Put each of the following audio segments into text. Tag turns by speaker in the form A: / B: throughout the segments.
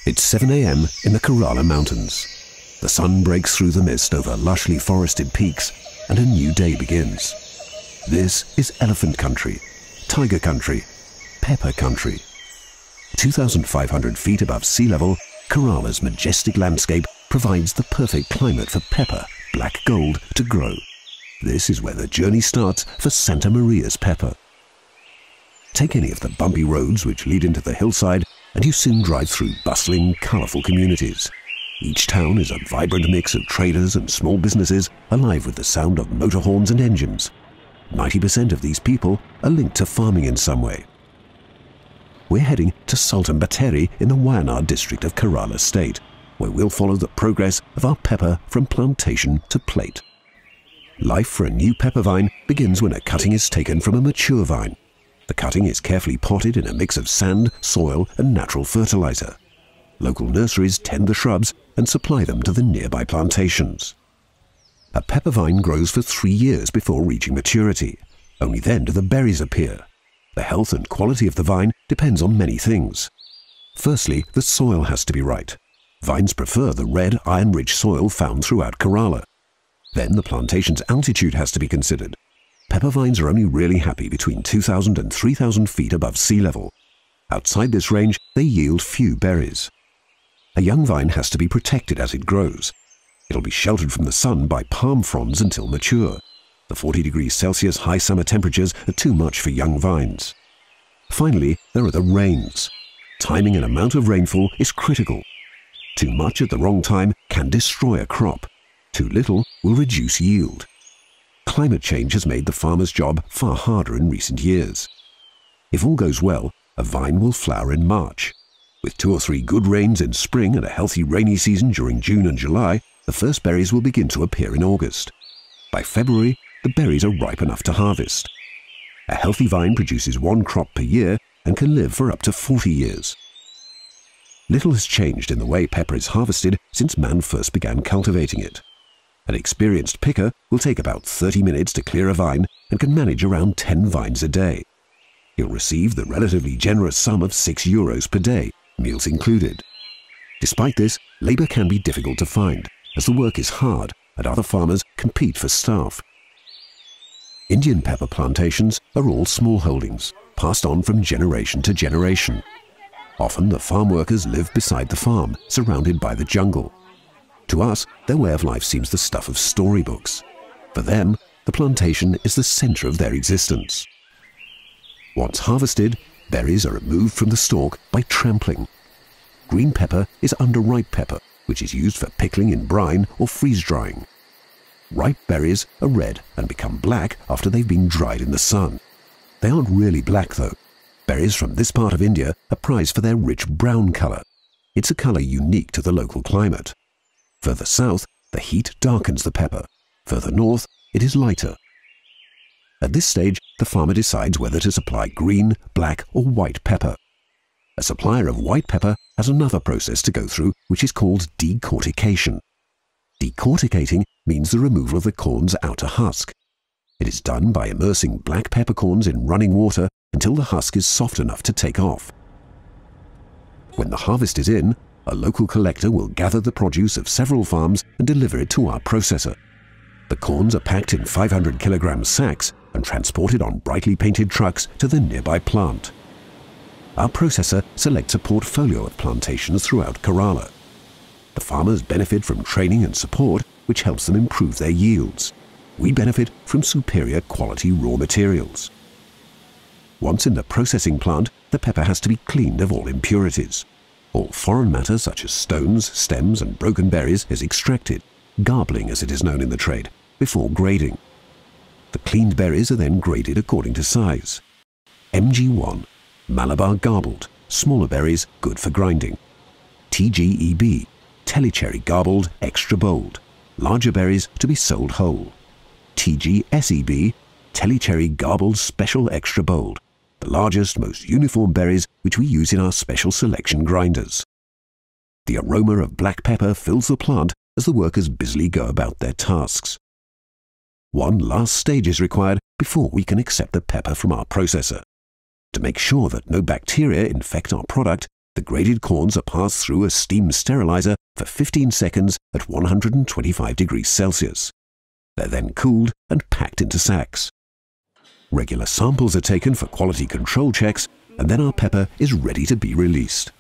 A: It's 7 a.m. in the Kerala mountains. The sun breaks through the mist over lushly forested peaks, and a new day begins. This is elephant country, tiger country, pepper country. 2,500 feet above sea level, Kerala's majestic landscape provides the perfect climate for pepper, black gold, to grow. This is where the journey starts for Santa Maria's pepper. Take any of the bumpy roads which lead into the hillside, and you soon drive through bustling, colourful communities. Each town is a vibrant mix of traders and small businesses, alive with the sound of motor horns and engines. 90% of these people are linked to farming in some way. We're heading to Sultan Batteri in the Wayanad district of Kerala state, where we'll follow the progress of our pepper from plantation to plate. Life for a new pepper vine begins when a cutting is taken from a mature vine. The cutting is carefully potted in a mix of sand, soil and natural fertilizer. Local nurseries tend the shrubs and supply them to the nearby plantations. A pepper vine grows for 3 years before reaching maturity. Only then do the berries appear. The health and quality of the vine depends on many things. Firstly, the soil has to be right. Vines prefer the red, iron-rich soil found throughout Kerala. Then the plantation's altitude has to be considered. Pepper vines are only really happy between 2,000 and 3,000 feet above sea level. Outside this range, they yield few berries. A young vine has to be protected as it grows. It'll be sheltered from the sun by palm fronds until mature. The 40 degrees Celsius high summer temperatures are too much for young vines. Finally, there are the rains. Timing and amount of rainfall is critical. Too much at the wrong time can destroy a crop. Too little will reduce yield. Climate change has made the farmer's job far harder in recent years. If all goes well, a vine will flower in March. With 2 or 3 good rains in spring and a healthy rainy season during June and July, the first berries will begin to appear in August. By February, the berries are ripe enough to harvest. A healthy vine produces 1 crop per year and can live for up to 40 years. Little has changed in the way pepper is harvested since man first began cultivating it. An experienced picker will take about 30 minutes to clear a vine and can manage around 10 vines a day. He'll receive the relatively generous sum of €6 per day, meals included. Despite this, labour can be difficult to find, as the work is hard and other farmers compete for staff. Indian pepper plantations are all small holdings, passed on from generation to generation. Often the farm workers live beside the farm, surrounded by the jungle. To us, their way of life seems the stuff of storybooks. For them, the plantation is the centre of their existence. Once harvested, berries are removed from the stalk by trampling. Green pepper is underripe pepper, which is used for pickling in brine or freeze-drying. Ripe berries are red and become black after they've been dried in the sun. They aren't really black though. Berries from this part of India are prized for their rich brown colour. It's a colour unique to the local climate. Further south, the heat darkens the pepper. Further north, it is lighter. At this stage, the farmer decides whether to supply green, black or white pepper. A supplier of white pepper has another process to go through which is called decortication. Decorticating means the removal of the corn's outer husk. It is done by immersing black peppercorns in running water until the husk is soft enough to take off. When the harvest is in, a local collector will gather the produce of several farms and deliver it to our processor. The corns are packed in 500 kilogram sacks and transported on brightly painted trucks to the nearby plant. Our processor selects a portfolio of plantations throughout Kerala. The farmers benefit from training and support, which helps them improve their yields. We benefit from superior quality raw materials. Once in the processing plant, the pepper has to be cleaned of all impurities. All foreign matter such as stones, stems and broken berries is extracted, garbling as it is known in the trade, before grading. The cleaned berries are then graded according to size. MG1, Malabar garbled, smaller berries good for grinding. TGEB, Telecherry garbled, extra bold, larger berries to be sold whole. TGSEB, Telecherry garbled special extra bold, the largest, most uniform berries which we use in our special selection grinders. The aroma of black pepper fills the plant as the workers busily go about their tasks. One last stage is required before we can accept the pepper from our processor. To make sure that no bacteria infect our product, the grated corns are passed through a steam sterilizer for 15 seconds at 125 degrees Celsius. They're then cooled and packed into sacks. Regular samples are taken for quality control checks, and then our pepper is ready to be released.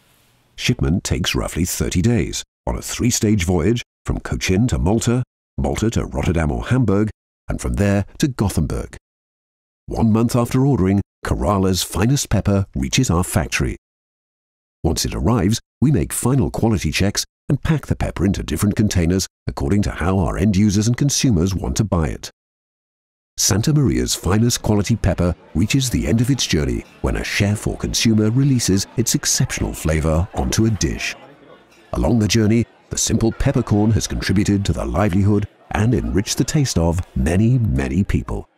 A: Shipment takes roughly 30 days on a 3-stage voyage from Cochin to Malta, Malta to Rotterdam or Hamburg, and from there to Gothenburg. 1 month after ordering, Kerala's finest pepper reaches our factory. Once it arrives, we make final quality checks and pack the pepper into different containers according to how our end users and consumers want to buy it. Santa Maria's finest quality pepper reaches the end of its journey when a chef or consumer releases its exceptional flavor onto a dish. Along the journey, the simple peppercorn has contributed to the livelihood and enriched the taste of many, many people.